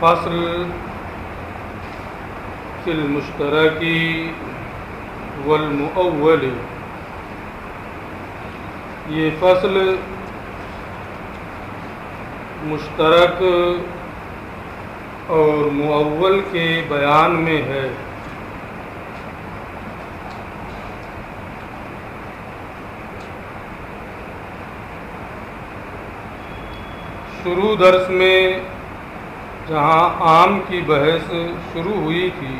فصل فی المشترک والمؤول. یہ فصل مشترک اور مؤول کے بیان میں ہے. شروع درس میں جہاں عام کی بحث شروع ہوئی تھی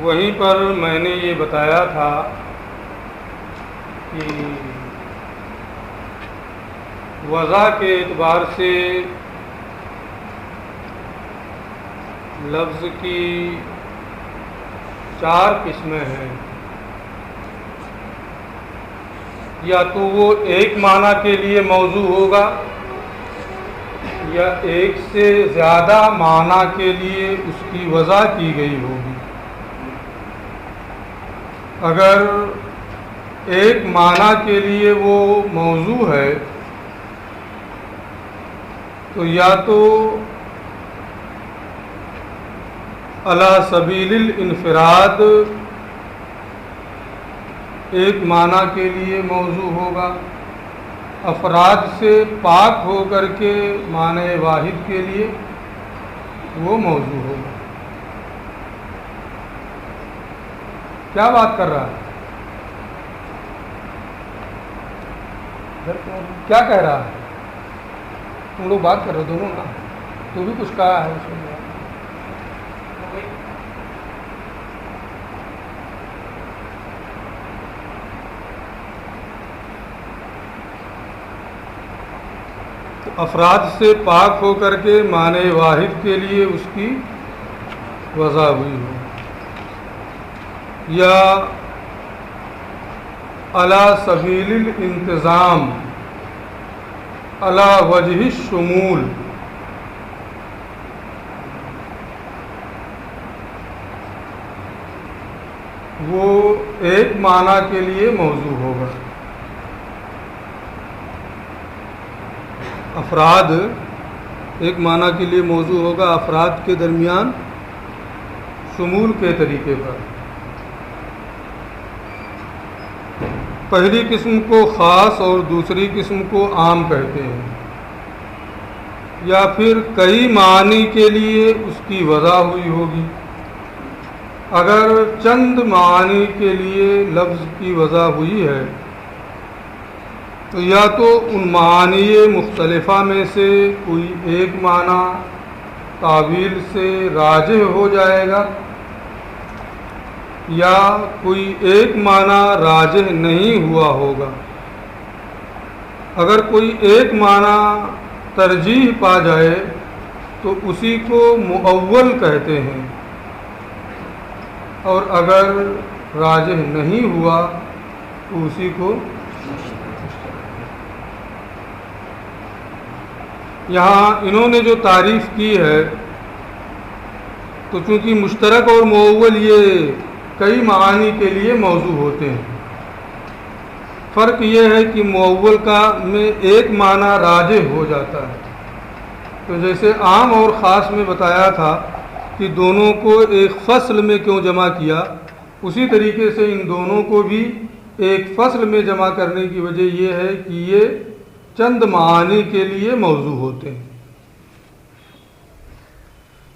وہیں پر میں نے یہ بتایا تھا کہ وضع کے اعتبار سے لفظ کی 4 قسمیں ہیں. یا تو وہ ایک معنی کے لیے موضوع ہوگا یا ایک سے زیادہ معنی کے لیے اس کی وضع کی گئی ہوگی. اگر ایک معنی کے لیے وہ موضوع ہے تو یا تو علی سبیل الانفراد ایک معنی کے لیے موضوع ہوگا، افراد سے پاک ہو کر کے معنی واحد کے لیے وہ موضوع ہوگا. کیا بات کر رہا ہے؟ کیا کہہ رہا ہے؟ تم لوگ بات کر رہے دونوں نا، تو بھی کچھ کہا ہے اس میں. افراد سے پاک ہو کر کے معنی واحد کے لیے اس کی وضع ہوئی ہو، یا علی سبیل الانتظام علی وجہ الشمول وہ ایک معنی کے لیے موضوع ہوگا. افراد ایک معنی کے لیے موضوع ہوگا، افراد کے درمیان شمول کے طریقے پر. پہلی قسم کو خاص اور دوسری قسم کو عام کہتے ہیں. یا پھر کئی معنی کے لیے اس کی وضع ہوئی ہوگی. اگر چند معنی کے لیے لفظ کی وضع ہوئی ہے تو یا تو ان معانی مختلفہ میں سے کوئی ایک معنی تعویل سے راجح ہو جائے گا، یا کوئی ایک معنی راجح نہیں ہوا ہوگا. اگر کوئی ایک معنی ترجیح پا جائے تو اسی کو مؤول کہتے ہیں، اور اگر راجح نہیں ہوا تو اسی کو. یہاں انہوں نے جو تعریف کی ہے تو چونکہ مشترک اور مؤول یہ کئی معانی کے لیے موضوع ہوتے ہیں. فرق یہ ہے کہ مؤول کا میں ایک معنی راجح ہو جاتا ہے. تو جیسے عام اور خاص میں بتایا تھا کہ دونوں کو ایک فصل میں کیوں جمع کیا، اسی طریقے سے ان دونوں کو بھی ایک فصل میں جمع کرنے کی وجہ یہ ہے کہ یہ چند معانی کے لیے موضوع ہوتے ہیں.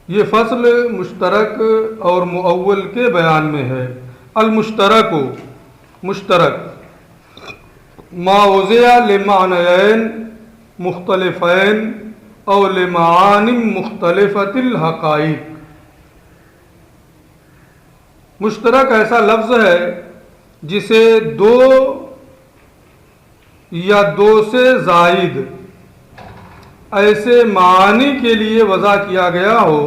یہ فصل مشترک اور مؤول کے بیان میں ہے. المشترک مشترک ما وضع لمعنیین مختلفین او لمعان مختلفۃ الحقائق. مشترک ایسا لفظ ہے جسے دو یا دو سے زائد ایسے معانی کے لیے وضع کیا گیا ہو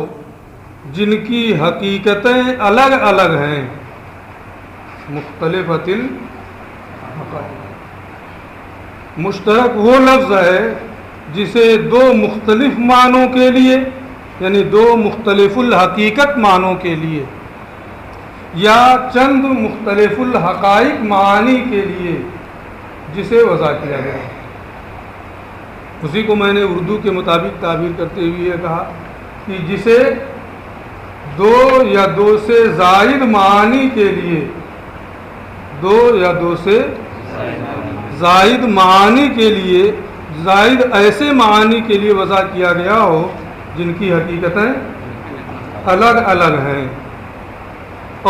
جن کی حقیقتیں الگ الگ ہیں. مختلفۃ الحقائق. مشترک وہ لفظ ہے جسے دو مختلف معنوں کے لیے، یعنی دو مختلف الحقیقت معنوں کے لیے یا چند مختلف الحقائق معانی کے لیے جسے وضع کیا گیا. اسی کو میں نے اردو کے مطابق تعبیر کرتے ہوئے کہا کہ جسے دو یا دو سے زائد معانی کے لیے، دو یا دو سے زائد معانی کے لیے، زائد ایسے معانی کے لیے وضع کیا گیا ہو جن کی حقیقتیں الگ الگ ہیں،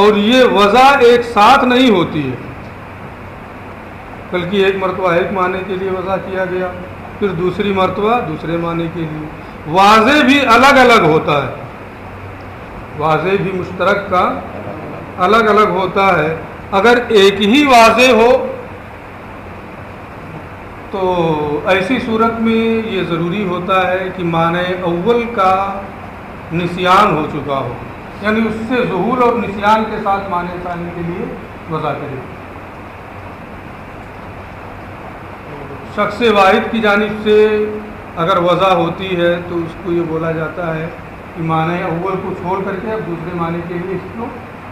اور یہ وضع ایک ساتھ نہیں ہوتی ہے، بلکہ ایک مرتبہ ایک معنی کے لیے وضع کیا گیا، پھر دوسری مرتبہ دوسرے معنی کے لیے. واضح بھی الگ الگ ہوتا ہے، واضح بھی مشترک کا الگ الگ ہوتا ہے. اگر ایک ہی واضح ہو تو ایسی صورت میں یہ ضروری ہوتا ہے کہ معنی اول کا نسیان ہو چکا ہو، یعنی اس سے ظہور اور نسیان کے ساتھ معنی ثانی کے لیے وضع کرے. شخص واحد کی جانب سے اگر وضع ہوتی ہے تو اس کو یہ بولا جاتا ہے کہ معنی اول کو چھوڑ کر کے اب دوسرے معنی کے لیے اس کو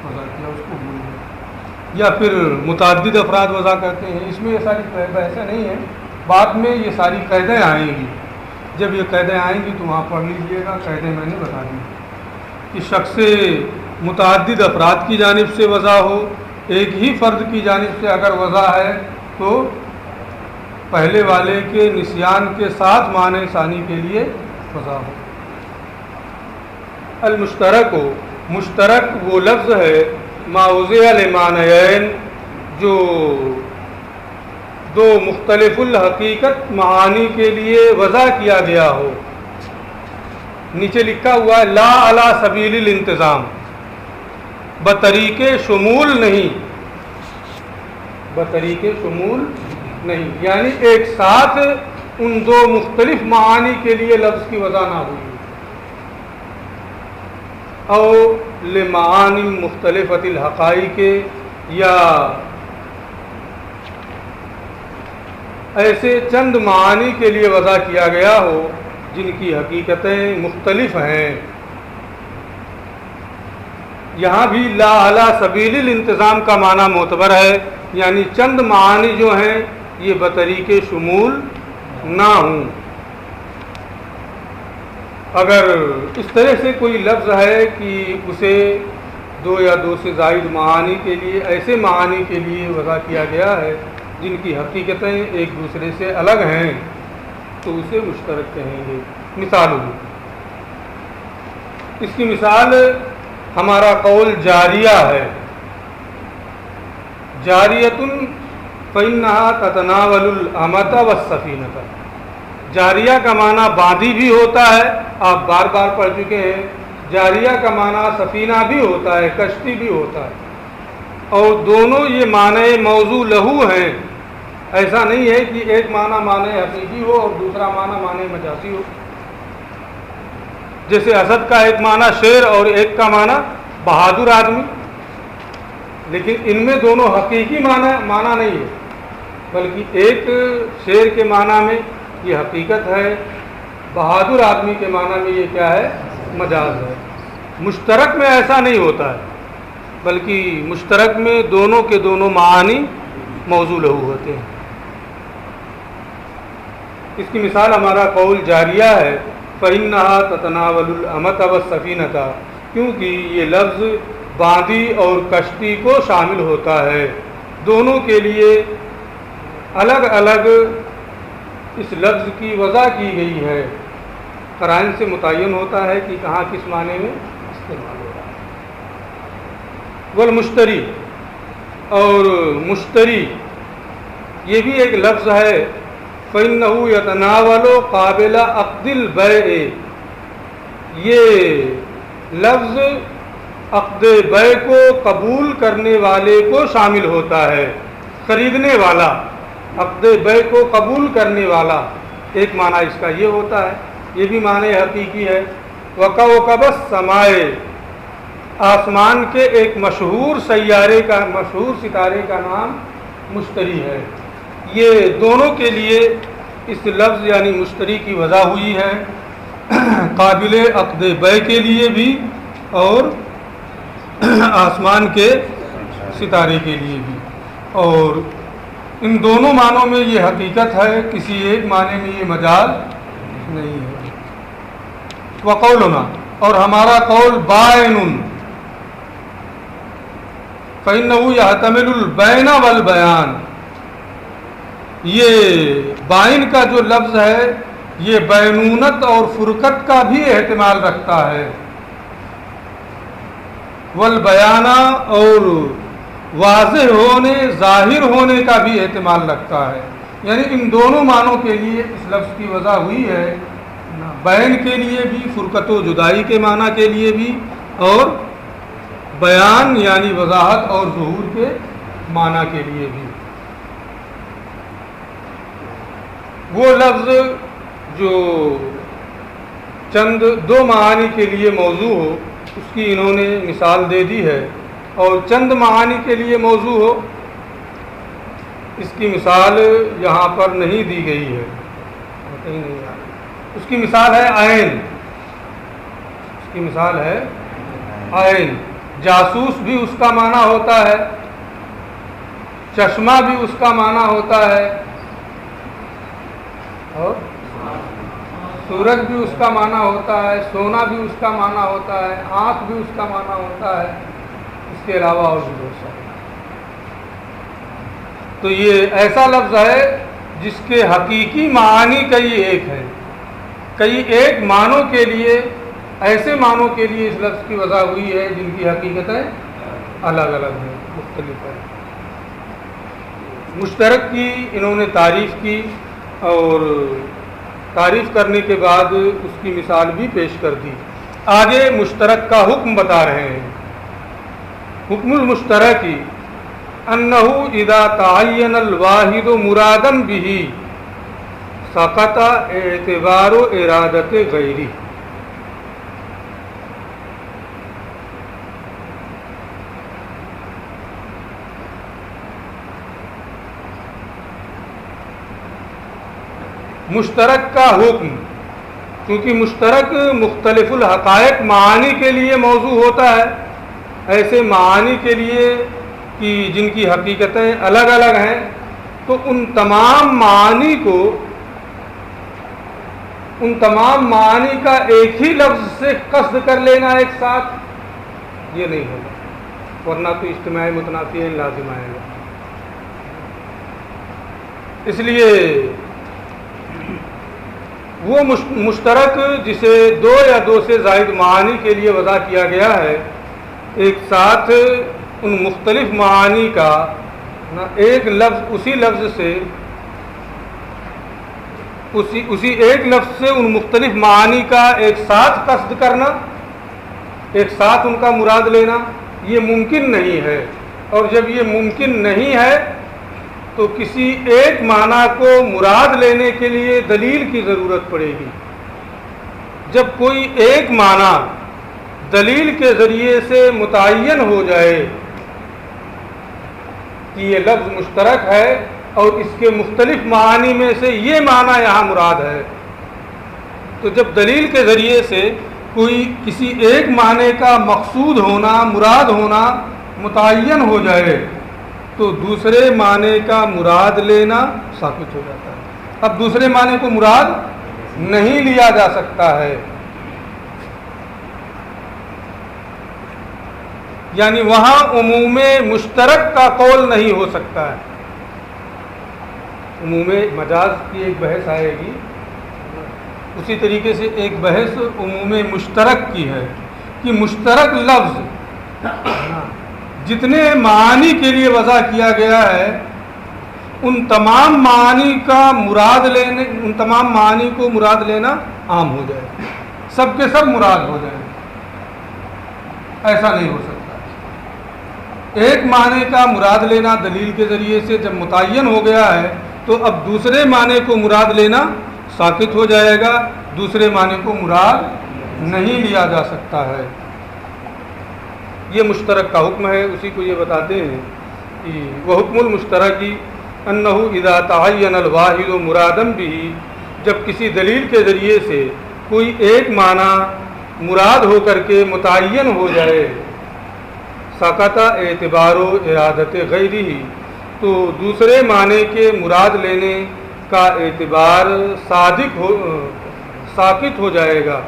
وضع کیا، اس کو بھول گیا. یا پھر متعدد افراد وضع کرتے ہیں، اس میں یہ ساری بحثیں نہیں ہیں، بعد میں یہ ساری قیدیں آئیں گی. جب یہ قیدیں آئیں گی تو وہاں پڑھ لیجئے گا. قیدیں میں نے بتا دی کہ شخص متعدد افراد کی جانب سے وضع ہو، ایک ہی فرد کی جانب سے اگر وضع ہے تو پہلے والے کے نسیان کے ساتھ معنی ثانی کے لیے وضع ہو. المشترک ہو، مشترک وہ لفظ ہے ما وضع لمعنیین جو دو مختلف الحقیقت معانی کے لیے وضع کیا گیا ہو. نیچے لکھا ہوا ہے لا علی سبیل الانتظام، بطریق شمول نہیں، بطریق شمول نہیں، یعنی ایک ساتھ ان دو مختلف معانی کے لیے لفظ کی وضع نہ ہوئی. او لمعانی مختلفۃ الحقائق، یا ایسے چند معانی کے لیے وضع کیا گیا ہو جن کی حقیقتیں مختلف ہیں. یہاں بھی لا علی سبیل الانتظام کا معنی معتبر ہے، یعنی چند معانی جو ہیں یہ بطریق شمول نہ ہوں. اگر اس طرح سے کوئی لفظ ہے کہ اسے دو یا دو سے زائد معانی کے لیے، ایسے معانی کے لیے وضع کیا گیا ہے جن کی حقیقتیں ایک دوسرے سے الگ ہیں، تو اسے مشترک کہیں گے. مثال ہوگی، اس کی مثال ہمارا قول جاریہ ہے. جاریۃ فإنها تتناول الأمة والسفینۃ. جاریہ کا معنی باندھی بھی ہوتا ہے، آپ بار بار پڑھ چکے ہیں. جاریہ کا معنی سفینہ بھی ہوتا ہے، کشتی بھی ہوتا ہے، اور دونوں یہ معنی موضوع لہو ہیں. ایسا نہیں ہے کہ ایک معنی حقیقی ہو اور دوسرا معنی مجازی ہو. جیسے اسد کا ایک معنی شیر اور ایک کا معنی بہادر آدمی، لیکن ان میں دونوں حقیقی معنی نہیں ہے، بلکہ ایک شیر کے معنی میں یہ حقیقت ہے، بہادر آدمی کے معنی میں یہ کیا ہے؟ مجاز ہے. مشترک میں ایسا نہیں ہوتا ہے، بلکہ مشترک میں دونوں کے دونوں معانی موضوع لہو ہوتے ہیں. اس کی مثال ہمارا قول جاریہ ہے. فإنها تتناول الأمة والسفینۃ، کیونکہ یہ لفظ باندھی اور کشتی کو شامل ہوتا ہے. دونوں کے لیے الگ الگ اس لفظ کی وضع کی گئی ہے. قرائن سے متعین ہوتا ہے کہ کہاں کس معنی میں استعمال ہو رہا ہے. والمشتری، اور مشتری یہ بھی ایک لفظ ہے. فإنه يتناول قابل عقد البيع، یہ لفظ عقد بیع کو قبول کرنے والے کو شامل ہوتا ہے. خریدنے والا، عقد بیع کو قبول کرنے والا، ایک معنی اس کا یہ ہوتا ہے. یہ بھی معنی حقیقی ہے. وکوکب السماء، آسمان کے ایک مشہور سیارے کا، مشہور ستارے کا نام مشتری ہے. یہ دونوں کے لیے اس لفظ یعنی مشتری کی وضع ہوئی ہے، قابل عقد بیع کے لیے بھی اور آسمان کے ستارے کے لیے بھی. اور ان دونوں معنوں میں یہ حقیقت ہے، کسی ایک معنی میں یہ مجاز نہیں ہے. وقولنا، اور ہمارا قول بائن، فإنه يحتمل البین والبیان، یہ بائن کا جو لفظ ہے یہ بینونت اور فرقت کا بھی احتمال رکھتا ہے، والبیانہ، اور واضح ہونے ظاہر ہونے کا بھی احتمال رکھتا ہے. یعنی ان دونوں معنوں کے لیے اس لفظ کی وضع ہوئی ہے، بین کے لیے بھی، فرقت و جدائی کے معنی کے لیے بھی، اور بیان یعنی وضاحت اور ظہور کے معنی کے لیے بھی. وہ لفظ جو چند دو معانی کے لیے موضوع ہو اس کی انہوں نے مثال دے دی ہے، اور چند معانی کے لیے موضوع ہو اس کی مثال یہاں پر نہیں دی گئی ہے، کہیں نہیں آ رہی. اس کی مثال ہے عین، اس کی مثال ہے عین. جاسوس بھی اس کا معنی ہوتا ہے، چشمہ بھی اس کا معنی ہوتا ہے، اور سورج بھی اس کا معنی ہوتا ہے، سونا بھی اس کا معنی ہوتا ہے، آنکھ بھی اس کا معنی ہوتا ہے، اس کے علاوہ اور بھی بہت سارے. تو یہ ایسا لفظ ہے جس کے حقیقی معانی کئی ایک ہے، کئی ایک معنوں کے لیے، ایسے معنوں کے لیے اس لفظ کی وضع ہوئی ہے جن کی حقیقتیں الگ الگ ہیں، مختلف ہیں. مشترک کی انہوں نے تعریف کی، اور تعریف کرنے کے بعد اس کی مثال بھی پیش کر دی. آگے مشترک کا حکم بتا رہے ہیں. حکم المشترک انہ اذا تعین الواحد مرادا به سقط اعتبار ارادت غیری. مشترک کا حکم، کیونکہ مشترک مختلف الحقائق معانی کے لیے موضوع ہوتا ہے، ایسے معانی کے لیے کہ جن کی حقیقتیں الگ الگ ہیں، تو ان تمام معانی کا ایک ہی لفظ سے قصد کر لینا ایک ساتھ یہ نہیں ہوگا، ورنہ تو اجتماع متنافی لازم آئے گا. اس لیے وہ مشترک جسے دو یا دو سے زائد معانی کے لیے وضع کیا گیا ہے، ایک ساتھ ان مختلف معانی کا ایک لفظ اسی ایک لفظ سے ان مختلف معانی کا ایک ساتھ قصد کرنا، ایک ساتھ ان کا مراد لینا، یہ ممکن نہیں ہے. اور جب یہ ممکن نہیں ہے تو کسی ایک معنی کو مراد لینے کے لیے دلیل کی ضرورت پڑے گی. جب کوئی ایک معنی دلیل کے ذریعے سے متعین ہو جائے کہ یہ لفظ مشترک ہے اور اس کے مختلف معانی میں سے یہ معنی یہاں مراد ہے، تو جب دلیل کے ذریعے سے کوئی کسی ایک معنی کا مقصود ہونا، مراد ہونا متعین ہو جائے تو دوسرے معنی کا مراد لینا ثابت ہو جاتا ہے. اب دوسرے معنی کو مراد نہیں لیا جا سکتا ہے، یعنی وہاں عموم مشترک کا قول نہیں ہو سکتا ہے. عموم مجاز کی ایک بحث آئے گی، اسی طریقے سے ایک بحث عموم مشترک کی ہے کہ مشترک لفظ جتنے معانی کے لیے وضع کیا گیا ہے ان تمام معانی کو مراد لینا عام ہو جائے، سب کے سب مراد ہو جائے. ایسا نہیں ہو سکتا. ایک معنی کا مراد لینا دلیل کے ذریعے سے جب متعین ہو گیا ہے تو اب دوسرے معنی کو مراد لینا ثابت ہو جائے گا، دوسرے معنی کو مراد نہیں لیا جا سکتا ہے. یہ مشترک کا حکم ہے. اسی کو یہ بتاتے ہیں کہ وہ حکم المشترک انہ اذا تعین الواحد مرادا به، جب کسی دلیل کے ذریعے سے کوئی ایک معنی مراد ہو کر کے متعین ہو جائے سقط اعتبار و ارادت غیری، تو دوسرے معنی کے مراد لینے کا اعتبار ساقط ہو جائے گا۔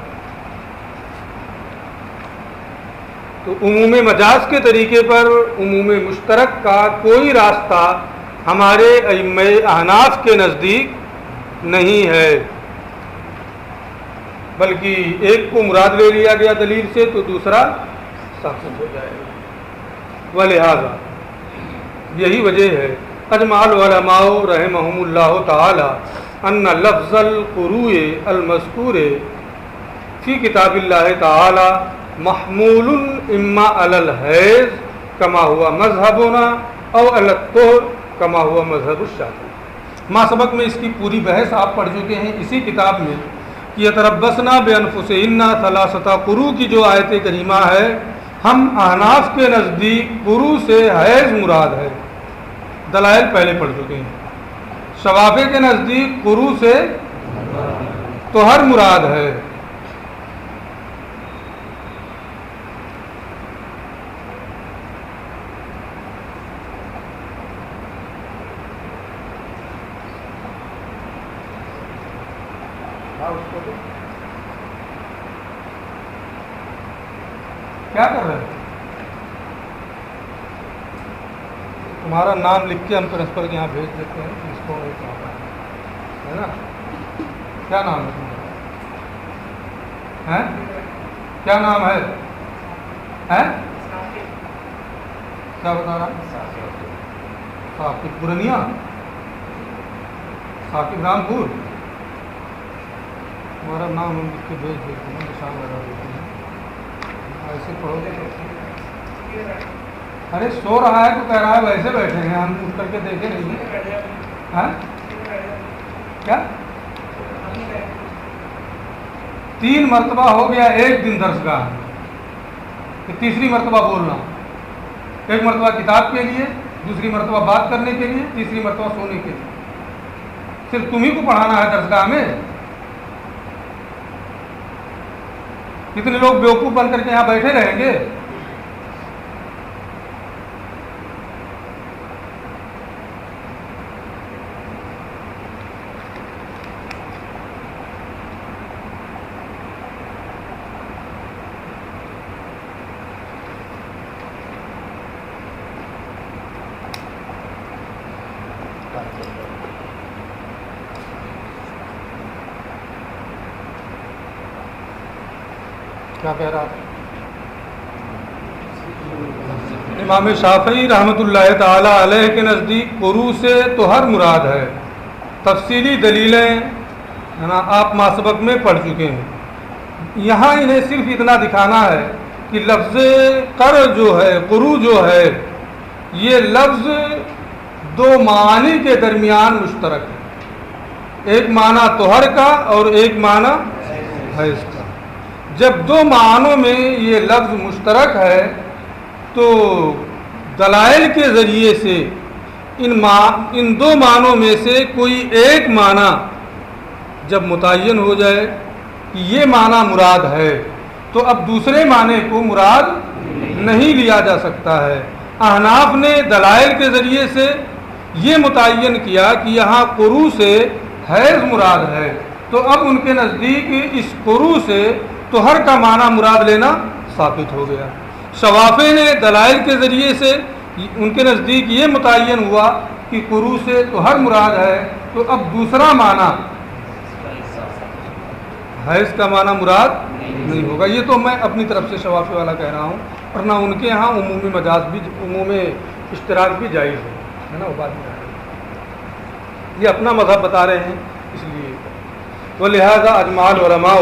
تو عموم مجاز کے طریقے پر عموم مشترک کا کوئی راستہ ہمارے ائمہ احناف کے نزدیک نہیں ہے، بلکہ ایک کو مراد لے لیا گیا دلیل سے تو دوسرا ساقط ہو جائے گا۔ ولہذا یہی وجہ ہے اجمع العلماء رحمہم اللہ تعالی ان لفظ القروء المذکور فی کتاب اللہ تعالی محمول اما علی الحیض کما ہوا مذہبنا او علی الطہر کما ہوا مذہب الشافعی۔ ما سبق میں اس کی پوری بحث آپ پڑھ چکے ہیں اسی کتاب میں کہ یتربصن بانفسہن ثلاثۃ قروء کی جو آیت کریمہ ہے، ہم احناف کے نزدیک قروء سے حیض مراد ہے، دلائل پہلے پڑھ چکے ہیں۔ شوافی کے نزدیک قروء سے طہر مراد ہے۔ کیا کر رہے ہیں؟ تمہارا نام لکھ کے ہم پرنسپل کے یہاں بھیج دیتے ہیں، اس کو ہے نا؟ کیا نام ہے تمہارا؟ کیا نام ہے؟ کیا بتا رہا؟ ثاقب پورنیا، ثاقب رامپور۔ تمہارا نام ہم لکھ کے بھیج دیتے ہیں، نشان لگا دیتے ہیں، ایسے پڑھو گے۔ ارے سو رہا ہے تو کہہ رہا ہے ویسے بیٹھے ہیں، ہم اٹھ کر کے دیکھے نہیں ہیں۔ کیا 3 مرتبہ ہو گیا ایک دن درس گاہ، کہ تیسری مرتبہ بولنا، ایک مرتبہ کتاب کے لیے، دوسری مرتبہ بات کرنے کے لیے، تیسری مرتبہ سونے کے لیے۔ صرف تمہیں کو پڑھانا ہے درس گاہ میں؟ کتنے لوگ بیوقوف بن کر کے یہاں بیٹھے رہیں گے؟ کیا کہہ رہا تھا؟ امام شافعی رحمۃ اللہ تعالی علیہ کے نزدیک قروء سے طہر مراد ہے۔ تفصیلی دلیلیں آپ ماسبق میں پڑھ چکے ہیں، یہاں انہیں صرف اتنا دکھانا ہے کہ لفظ قر جو ہے، قروء جو ہے، یہ لفظ 2 معانی کے درمیان مشترک ہے، ایک معنی طہر کا اور ایک معنی حیض کا۔ جب 2 معنوں میں یہ لفظ مشترک ہے تو دلائل کے ذریعے سے ان 2 معنوں میں سے کوئی ایک معنی جب متعین ہو جائے کہ یہ معنی مراد ہے تو اب دوسرے معنی کو مراد نہیں لیا جا سکتا ہے۔ احناف نے دلائل کے ذریعے سے یہ متعین کیا کہ یہاں قروء سے حیض مراد ہے، تو اب ان کے نزدیک اس قروء سے طہر کا معنی مراد لینا ثابت ہو گیا۔ شوافی نے دلائل کے ذریعے سے ان کے نزدیک یہ متعین ہوا کہ قروء سے طہر مراد ہے، تو اب دوسرا معنی حیض کا معنی مراد نہیں ہوگا۔ یہ تو میں اپنی طرف سے شوافی والا کہہ رہا ہوں، ورنہ ان کے ہاں عمومی مجاز بھی، عموم اشتراک بھی جائز ہے نا، وہ بات یہ اپنا مذہب بتا رہے ہیں اس لیے۔ تو لہذا اجماع العلماء،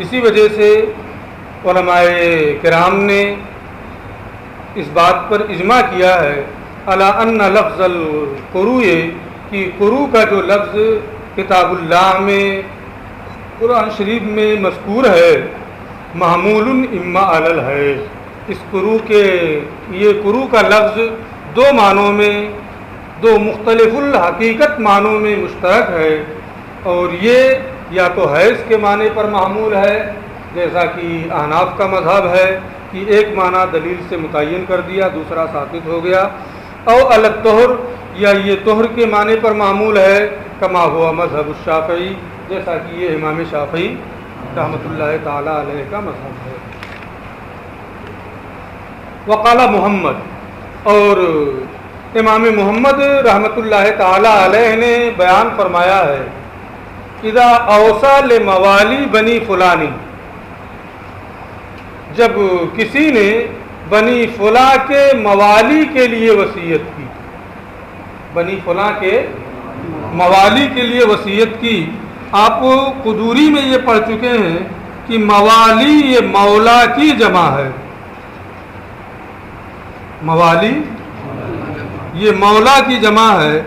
اسی وجہ سے علماء کرام نے اس بات پر اجماع کیا ہے علی ان لفظ القروء، کہ قروء کا جو لفظ کتاب اللہ میں، قرآن شریف میں مذکور ہے، محمول اما علی الحیض، اس قروء کے، یہ قروء کا لفظ 2 معنوں میں، 2 مختلف الحقیقت معنوں میں مشترک ہے، اور یہ یا تو حیض کے معنی پر محمول ہے جیسا کہ احناف کا مذہب ہے، کہ ایک معنی دلیل سے متعین کر دیا، دوسرا ثابت ہو گیا۔ او الطہر، یا یہ طہر کے معنی پر معمول ہے، کما ہوا مذہب الشافعی، جیسا کہ یہ امام شافعی رحمۃ اللہ تعالی علیہ کا مذہب ہے۔ وقال محمد، اور امام محمد رحمۃ اللہ تعالی علیہ نے بیان فرمایا ہے، اذا اوصى لموالی بنی فلانی، جب کسی نے بنی فلاں کے موالی کے لیے وصیت کی، بنی فلاں کے موالی کے لیے وصیت کی۔ آپ قدوری میں یہ پڑھ چکے ہیں کہ موالی یہ مولا کی جمع ہے، موالی یہ مولا کی جمع ہے۔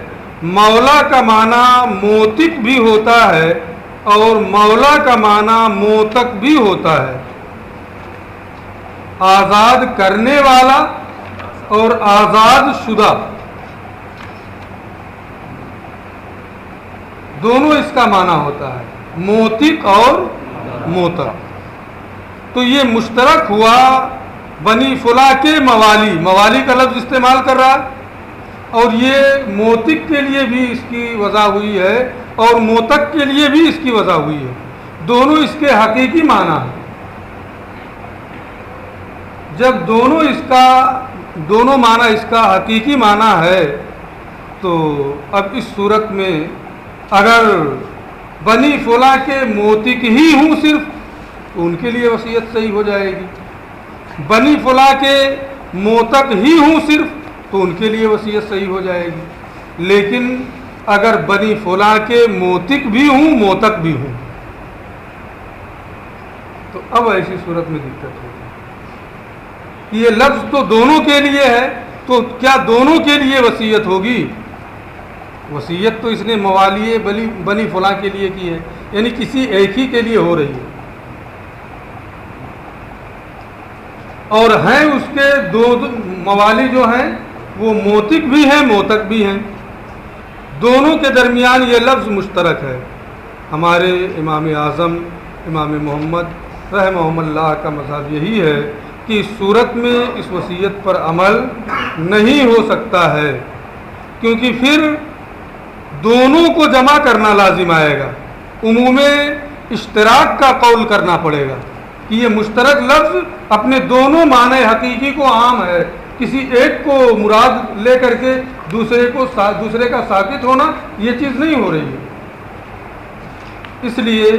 مولا کا معنی موتق بھی ہوتا ہے اور مولا کا معنی موتق بھی ہوتا ہے، آزاد کرنے والا اور آزاد شدہ، دونوں اس کا معنی ہوتا ہے، موتق اور موتق۔ تو یہ مشترک ہوا بنی فلاں کے موالی، موالی کا لفظ استعمال کر رہا، اور یہ موتق کے لیے بھی اس کی وضع ہوئی ہے اور موتق کے لیے بھی اس کی وضع ہوئی ہے، دونوں اس کے حقیقی معنی ہیں۔ جب دونوں معنی اس کا حقیقی معنی ہے، تو اب اس صورت میں اگر بنی فلاں کے موتق ہی ہوں صرف، تو ان کے لیے وصیت صحیح ہو جائے گی، بنی فلاں کے موتق ہی ہوں صرف، تو ان کے لیے وصیت صحیح ہو جائے گی۔ لیکن اگر بنی فلاں کے موتق بھی ہوں موتق بھی ہوں، تو اب ایسی صورت میں دقت ہوگی۔ یہ لفظ تو دونوں کے لیے ہے، تو کیا دونوں کے لیے وصیت ہوگی؟ وصیت تو اس نے موالی بنی فلاں کے لیے کی ہے، یعنی کسی ایک ہی کے لیے ہو رہی ہے، اور ہیں اس کے دو موالی جو ہیں وہ موتق بھی ہیں موتق بھی ہیں، دونوں کے درمیان یہ لفظ مشترک ہے۔ ہمارے امام اعظم امام محمد رحمہ اللہ کا مذہب یہی ہے کہ اس صورت میں اس وصیت پر عمل نہیں ہو سکتا ہے، کیونکہ پھر دونوں کو جمع کرنا لازم آئے گا، عموم اشتراک کا قول کرنا پڑے گا کہ یہ مشترک لفظ اپنے دونوں معنی حقیقی کو عام ہے، کسی ایک کو مراد لے کر کے دوسرے کا ساکت ہونا یہ چیز نہیں ہو رہی ہے۔ اس لیے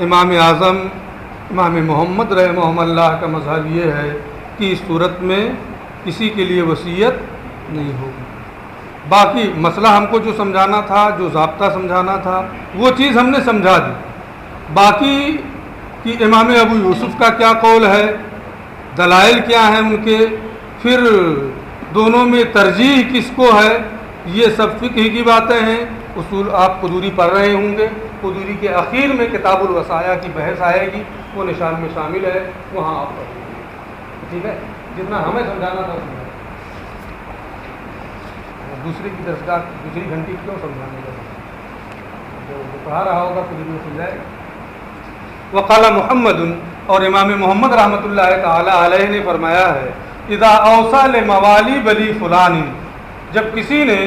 امام اعظم امام محمد رحمہ اللہ کا مذہب یہ ہے کہ اس صورت میں کسی کے لیے وصیت نہیں ہوگی۔ باقی مسئلہ ہم کو جو سمجھانا تھا، جو ضابطہ سمجھانا تھا، وہ چیز ہم نے سمجھا دی۔ باقی کہ امام ابو یوسف کا کیا قول ہے، دلائل کیا ہیں ان کے، پھر دونوں میں ترجیح کس کو ہے، یہ سب فقہ کی باتیں ہیں۔ اصول آپ قدوری پڑھ رہے ہوں گے، قدوری کے اخیر میں کتاب الوصایا کی بحث آئے گی، وہ نشان میں شامل ہے، وہاں آپ پڑھیں گے، ٹھیک ہے؟ جتنا ہمیں سمجھانا تھا سمجھانا، دوسرے کی درسگاہ دوسری گھنٹی کیوں سمجھانے کا، جو پڑھا رہا ہوگا قدوری میں سمجھائے گا۔ وقال محمد، اور امام محمد رحمۃ اللہ تعالی علیہ نے فرمایا ہے، اذا اوصى لموالی بنی فلان، جب کسی نے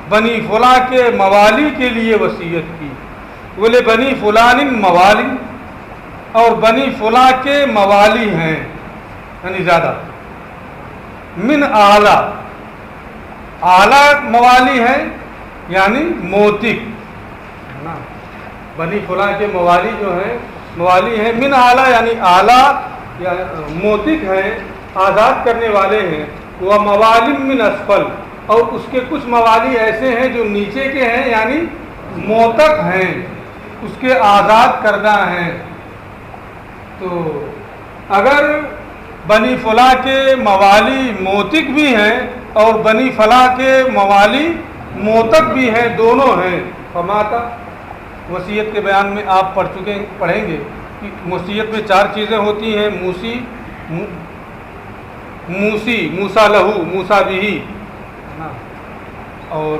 بنی فلاں کے موالی کے لیے وصیت کی، بولے بنی فلان موالی، اور بنی فلاں کے موالی ہیں یعنی زیادہ، من اعلیٰ، اعلیٰ موالی ہیں یعنی موتق، بنی فلاں کے موالی جو ہیں موالی ہیں من اعلیٰ یعنی اعلیٰ یا موتق ہیں، آزاد کرنے والے ہیں، وہ موالم من اسفل، اور اس کے کچھ موالی ایسے ہیں جو نیچے کے ہیں یعنی موتق ہیں، اس کے آزاد کردہ ہیں۔ تو اگر بنی فلاں کے موالی موتق بھی ہیں اور بنی فلاں کے موالی موتق بھی ہیں، دونوں ہیں، فماتا، وصیت کے بیان میں آپ پڑھیں گے کہ وصیت میں 4 چیزیں ہوتی ہیں، موسی لہو، موسا بھی، اور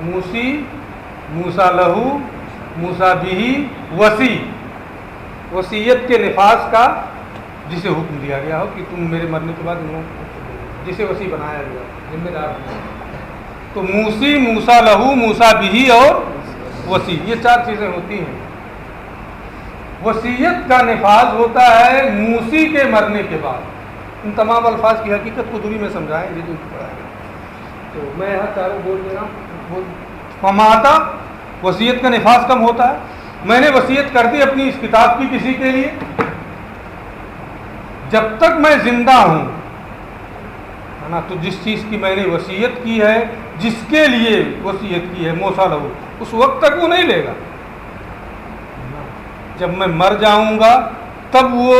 موسی، موسا لہو، موسا بھی، وصی، وصیت کے نفاذ کا جسے حکم دیا گیا ہو کہ تم میرے مرنے کے بعد جسے وصی بنایا گیا ذمہ دار بنایا. تو موسی، موسیٰ لہو، موسیٰ بہ اور وصی، یہ 4 چیزیں ہوتی ہیں. وصیت کا نفاذ ہوتا ہے موسی کے مرنے کے بعد. ان تمام الفاظ کی حقیقت کو دوری میں سمجھائیں گے جو پڑھا ہے. تو میں یہاں چاروں بول دے رہا ہوں. فماتا، وصیت کا نفاذ کم ہوتا ہے. میں نے وصیت کر دی اپنی اس کتاب کی کسی کے لیے، جب تک میں زندہ ہوں ہے نا، تو جس چیز کی میں نے وصیت کی ہے، جس کے لیے وصیت کی ہے، موسیٰ لہو، اس وقت تک وہ نہیں لے گا. جب میں مر جاؤں گا تب وہ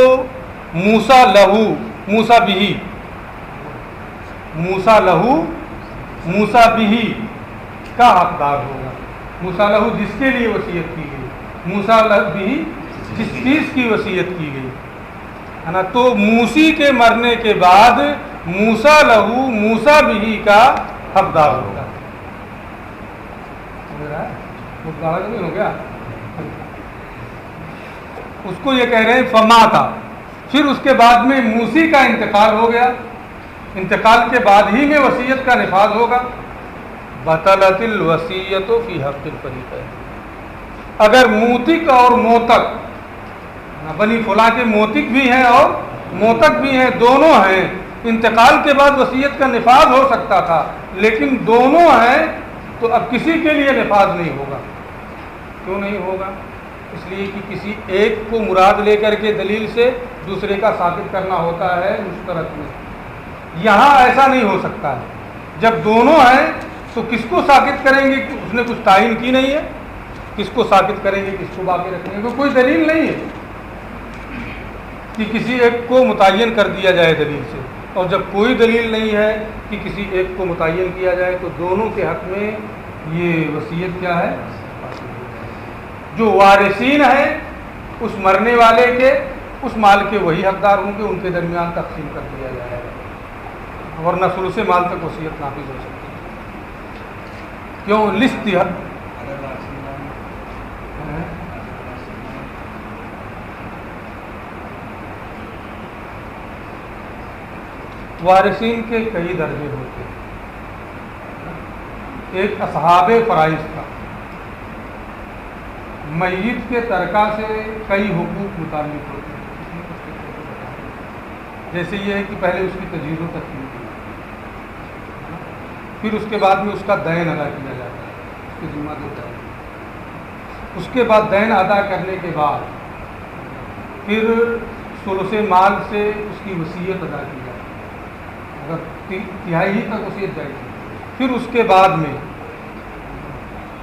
موسیٰ لہو، موسیٰ بہ، موسیٰ لہو، موسیٰ بہ کا حقدار ہوگا. موسیٰ لہو جس کے لیے وصیت کی گئی، موسیٰ بہ جس چیز کی وصیت کی گئی ہے نا. تو موسی کے مرنے کے بعد موسیٰ لہو، موسیٰ بہ کا حقدار ہوگا. گاڑا تو نہیں ہو گیا. اس کو یہ کہہ رہے ہیں فماتا. پھر اس کے بعد میں موسی کا انتقال ہو گیا، انتقال کے بعد ہی میں وصیت کا نفاذ ہوگا. بطلت الوصیۃ فی حق الفریقین. اگر موتق اور موتق، بنی فلاں کے موتق بھی ہیں اور موتق بھی ہیں، دونوں ہیں. انتقال کے بعد وصیت کا نفاذ ہو سکتا تھا، لیکن دونوں ہیں تو اب کسی کے لیے نفاذ نہیں ہوگا. کیوں نہیں ہوگا؟ اس لیے کہ کسی ایک کو مراد لے کر کے دلیل سے دوسرے کا ثابت کرنا ہوتا ہے مشترک میں. یہاں ایسا نہیں ہو سکتا ہے. جب دونوں ہیں تو کس کو ثابت کریں گے کہ اس نے کچھ تعین کی نہیں ہے، کس کو ثابت کریں گے، کس کو باقی رکھیں گے؟ کوئی دلیل نہیں ہے کہ کسی ایک کو متعین کر دیا جائے دلیل سے. اور جب کوئی دلیل نہیں ہے کہ کسی ایک کو متعین کیا جائے تو دونوں کے حق میں یہ وصیت کیا ہے؟ جو وارثین ہیں اس مرنے والے کے اس مال کے وہی حقدار ہوں گے، ان کے درمیان تقسیم کر دیا جائے گا، ورنہ ثلث مال تک وصیت نافذ ہو سکتی ہے. کیوں؟ لسٹ وارثین کے کئی درجے ہوتے ہیں. ایک اصحاب فرائض کا، میت کے ترکہ سے کئی حقوق متعلق ہوتے ہیں. جیسے یہ ہے کہ پہلے اس کی تجہیز و تکفین کی، پھر اس کے بعد میں اس کا دین ادا کیا جاتا ہے، اس کے ذمہ دیتا ہے. اس کے بعد دین ادا کرنے کے بعد پھر ثلث مال سے اس کی وصیت ادا کی جاتی ہے، اگر تہائی تک وصیت جائے گی. پھر اس کے بعد میں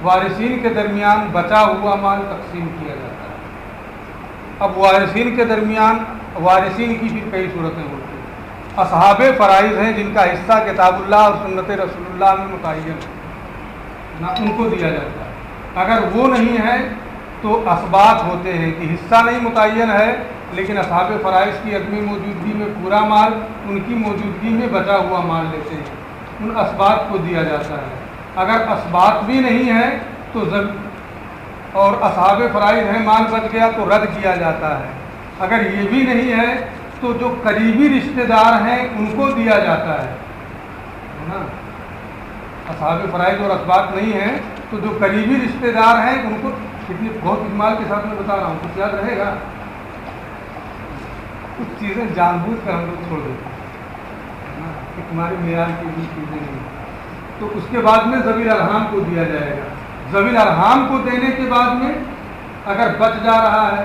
وارثین کے درمیان بچا ہوا مال تقسیم کیا جاتا ہے. اب وارثین کے درمیان وارثین کی بھی کئی صورتیں ہوتی ہیں. اصحاب فرائض ہیں جن کا حصہ کتاب اللہ اور سنت رسول اللہ میں متعین نہ، ان کو دیا جاتا ہے. اگر وہ نہیں ہے تو اسباط ہوتے ہیں کہ حصہ نہیں متعین ہے لیکن اصحاب فرائض کی عدمی موجودگی میں پورا مال، ان کی موجودگی میں بچا ہوا مال لیتے ہیں، ان اسباط کو دیا جاتا ہے. اگر اسباط بھی نہیں ہے تو اور اصحاب فرائض ہیں، مال بچ گیا تو رد کیا جاتا ہے. اگر یہ بھی نہیں ہے تو جو قریبی رشتہ دار ہیں ان کو دیا جاتا ہے نا. اصحاب فرائض اور اسباط نہیں ہیں تو جو قریبی رشتہ دار ہیں ان کو، کتنی بہت اجمال کے ساتھ میں بتا رہا ہوں، کچھ یاد رہے گا. کچھ چیزیں جان بوجھ کر ہم لوگ چھوڑ دیتے ہیں کہ تمہارے معیار کی بھی چیزیں نہیں. تو اس کے بعد میں ذوی الارحام کو دیا جائے گا. ذوی الارحام کو دینے کے بعد میں اگر بچ جا رہا ہے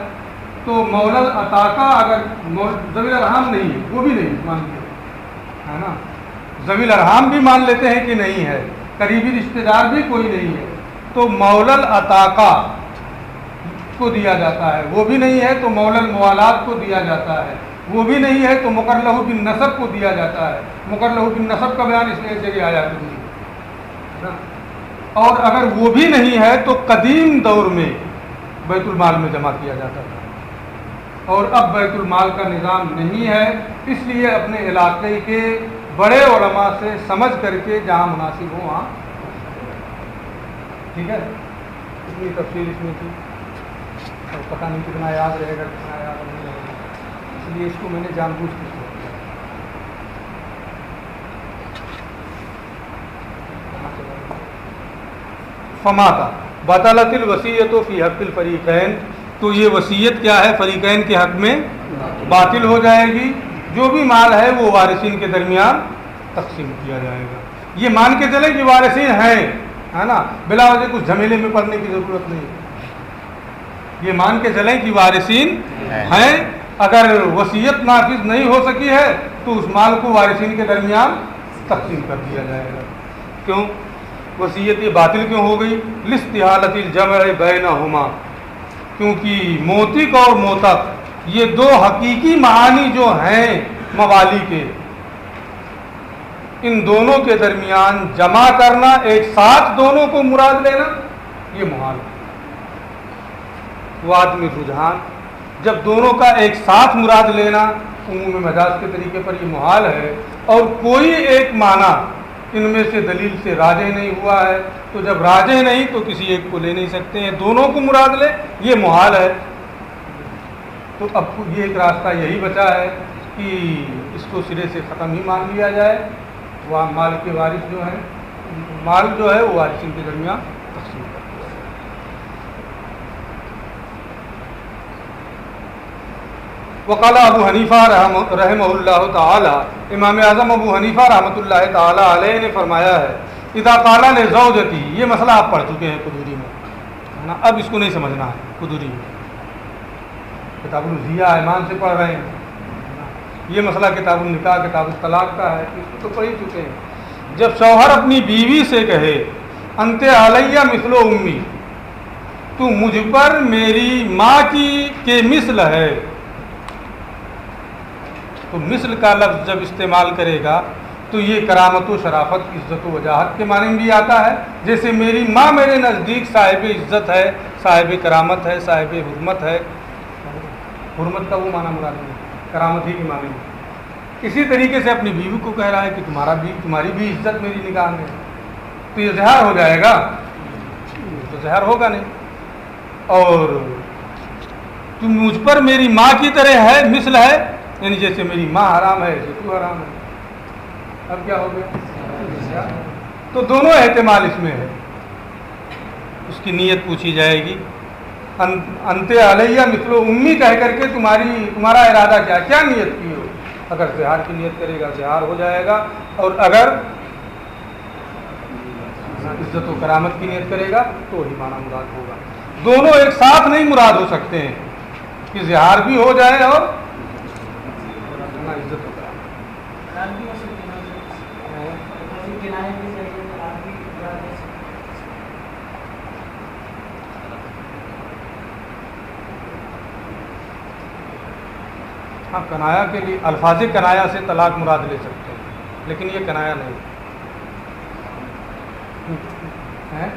تو مولا العتاقہ، اگر ذوی الارحام نہیں ہے وہ بھی نہیں مانتے ہے نا. ذوی الارحام بھی مان لیتے ہیں کہ نہیں ہے، قریبی رشتہ دار بھی کوئی نہیں ہے تو مولا العتاقہ کو دیا جاتا ہے. وہ بھی نہیں ہے تو مولا الموالات کو دیا جاتا ہے. وہ بھی نہیں ہے تو مقرلہ بالنسب کو دیا جاتا ہے. مقرلہ بالنسب کا بیان اس لیے جگہ آیا کرتی ہے. اور اگر وہ بھی نہیں ہے تو قدیم دور میں بیت المال میں جمع کیا جاتا تھا، اور اب بیت المال کا نظام نہیں ہے. اس لیے اپنے علاقے کے بڑے علماء سے سمجھ کر کے جہاں مناسب ہو وہاں. ٹھیک ہے، اتنی تفصیل اس میں تھی. اور پتہ نہیں کتنا یاد رہے گا کتنا یاد نہیں رہے گا، اس لیے اس کو میں نے جان بوجھ کے چھوڑ دیا۔ فماتا بطلت الوصیت فی حق الفریقین، تو یہ وصیت کیا ہے؟ فریقین کے حق میں باطل ہو جائے گی، جو بھی مال ہے وہ وارثین کے درمیان تقسیم کیا جائے گا۔ یہ مان کے چلیں کہ وارثین ہیں، ہے نا، بلا وجہ کچھ جھمیلے میں پڑنے کی ضرورت نہیں ہے۔ یہ مان کے چلیں کہ وارثین ہیں، اگر وصیت نافذ نہیں ہو سکی ہے تو اس مال کو وارثین کے درمیان تقسیم کر دیا جائے گا۔ کیوں وصیت یہ باطل کیوں ہو گئی؟ لاستحالۃ الجمع بینہما، کیونکہ موتق اور موتق یہ دو حقیقی معانی جو ہیں موالی کے، ان دونوں کے درمیان جمع کرنا، ایک ساتھ دونوں کو مراد لینا، یہ محال ہے۔ وہ آدمی رجحان، جب دونوں کا ایک ساتھ مراد لینا عموم مجاز کے طریقے پر یہ محال ہے، اور کوئی ایک معنی ان میں سے دلیل سے راجح نہیں ہوا ہے، تو جب راجح نہیں تو کسی ایک کو لے نہیں سکتے ہیں، دونوں کو مراد لے، یہ محال ہے۔ تو اب یہ ایک راستہ یہی بچا ہے کہ اس کو سرے سے ختم ہی مان لیا جائے، وہ مال کے وارث جو ہیں، مال جو ہے وہ وارثین کے درمیان تقسیم کر دیا جائے۔ وقال ابو حنیفہ رحمہ اللہ تعالی، امام اعظم ابو حنیفہ رحمۃ اللہ تعالی علیہ نے فرمایا ہے، اذا قال لزوجتی، یہ مسئلہ آپ پڑھ چکے ہیں قدوری میں، ہے نا، اب اس کو نہیں سمجھنا ہے، قدوری میں کتاب الزیہ ایمان سے پڑھ رہے ہیں، یہ مسئلہ کتاب النکاح کتاب الطلاق کا ہے، اس کو تو پڑھ ہی چکے ہیں۔ جب شوہر اپنی بیوی سے کہے انت علیہ مثل امی، تو مجھ پر میری ماں کی کے مثل ہے، تو مثل کا لفظ جب استعمال کرے گا تو یہ کرامت و شرافت، عزت و وجاہت کے معنی میں بھی آتا ہے، جیسے میری ماں میرے نزدیک صاحب عزت ہے، صاحب کرامت ہے، صاحب حرمت ہے۔ حرمت کا وہ معنی مراد نہیں، کرامت ہی کے معنی میں۔ اسی طریقے سے اپنی بیوی کو کہہ رہا ہے کہ تمہاری بھی عزت میری نگاہ میں، تو یہ زہار ہو جائے گا، تو زہار ہوگا نہیں۔ اور تم مجھ پر میری ماں کی طرح ہے، مثل ہے، یعنی جیسے میری ماں حرام ہے جیسے تو حرام ہے۔ اب کیا ہو گیا؟ تو دونوں احتمال اس میں ہے۔ اس کی نیت پوچھی جائے گی، انت علیہ مثل امی کہہ کر کے تمہارا ارادہ کیا نیت کی ہو؟ اگر زہار کی نیت کرے گا زہار ہو جائے گا، اور اگر عزت و کرامت کی نیت کرے گا تو وہی معنی مراد ہوگا۔ دونوں ایک ساتھ نہیں مراد ہو سکتے ہیں کہ زہار بھی ہو جائے اور عزت و کرامت۔ ہاں، کنایا کے لیے الفاظ کنایا سے طلاق مراد لے سکتے ہیں، لیکن یہ کنایا نہیں ہے۔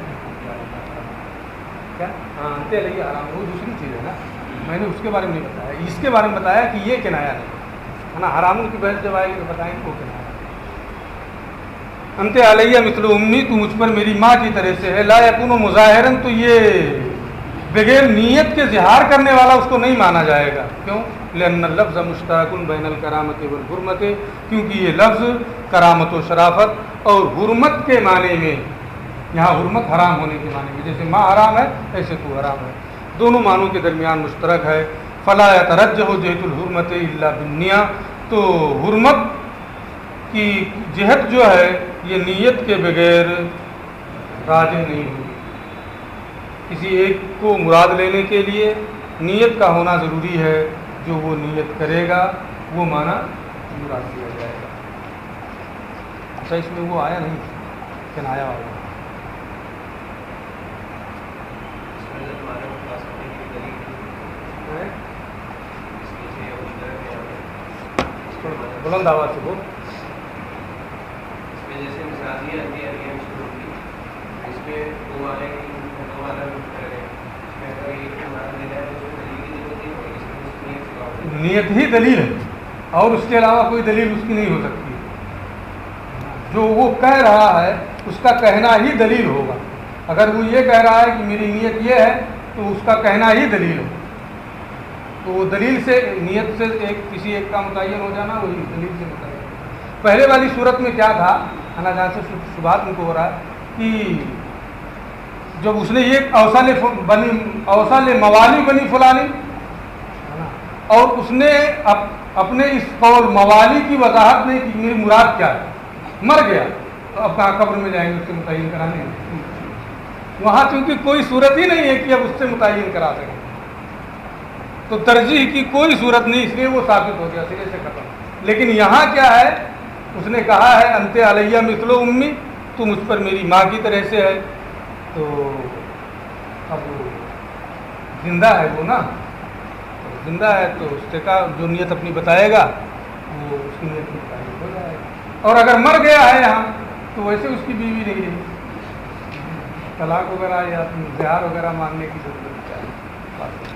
کیا؟ ہاں، انتے علیہ حرام، وہ دوسری چیز ہے نا، میں نے اس کے بارے میں نہیں بتایا، اس کے بارے میں بتایا کہ یہ کنایا نہیں ہے نا۔ حرام کی بحث جب آئے گی تو بتائیں گے وہ کنایا۔ انتے علیہ مثل امی، تو مجھ پر میری ماں کی طرح سے ہے، لا یکون مظاہرن، تو یہ بغیر نیت کے اظہار کرنے والا اس کو نہیں مانا جائے گا۔ کیوں؟ لأن اللفظ مشترک بین الکرامت والحرمت، کیونکہ یہ لفظ کرامت و شرافت اور حرمت کے معنی میں، یہاں حرمت حرام ہونے کے معنی میں، جیسے ماں حرام ہے ایسے تو حرام ہے، دونوں معنوں کے درمیان مشترک ہے۔ فلا یترجح جہت الحرمت الا بالنیہ، تو حرمت کی جہت جو ہے یہ نیت کے بغیر راجح نہیں ہوگی۔ کسی ایک کو مراد لینے کے لیے نیت کا ہونا ضروری ہے، جو وہ نیت کرے گا وہ معنی مراد دیا جائے گا۔ اچھا، اس میں وہ آیا نہیں کنایا والا، بلند آواز سے بول۔ جیسے مثالی اس میں وہ والے نیت ہی دلیل ہے، اور اس کے علاوہ کوئی دلیل اس کی نہیں ہو سکتی۔ جو وہ کہہ رہا ہے اس کا کہنا ہی دلیل ہوگا۔ اگر وہ یہ کہہ رہا ہے کہ میری نیت یہ ہے تو اس کا کہنا ہی دلیل ہو۔ تو وہ دلیل سے نیت سے کسی ایک کا متعین ہو جانا وہی دلیل سے متعین. پہلے والی صورت میں کیا تھا، انا جان سے شبہات ان کو ہو رہا ہے کہ جب اس نے یہ اوصال موالی بنی فلانی، اور اس نے اپنے اس قول موالی کی وضاحت نہیں کی میری مراد کیا ہے، مر گیا تو اب کہاں قبر میں جائیں گے اس سے متعین کرانے. وہاں چونکہ کوئی صورت ہی نہیں ہے کہ اب اس سے متعین کرا سکیں، تو ترجیح کی کوئی صورت نہیں، اس لیے وہ ثابت ہو گیا، سرے سے ختم. لیکن یہاں کیا ہے، اس نے کہا ہے انت علیہ مثل امی، تو مجھ پر میری ماں کی طرح سے ہے. تو اب زندہ ہے وہ نا، زندہ ہے تو اس سے کا جو نیت اپنی بتائے گا وہ اس کی نیت مطابق ہو جائے گا. اور اگر مر گیا ہے یہاں تو ویسے اس کی بیوی نہیں رہی، طلاق وغیرہ یا زہار وغیرہ مانگنے کی ضرورت کیا ہے.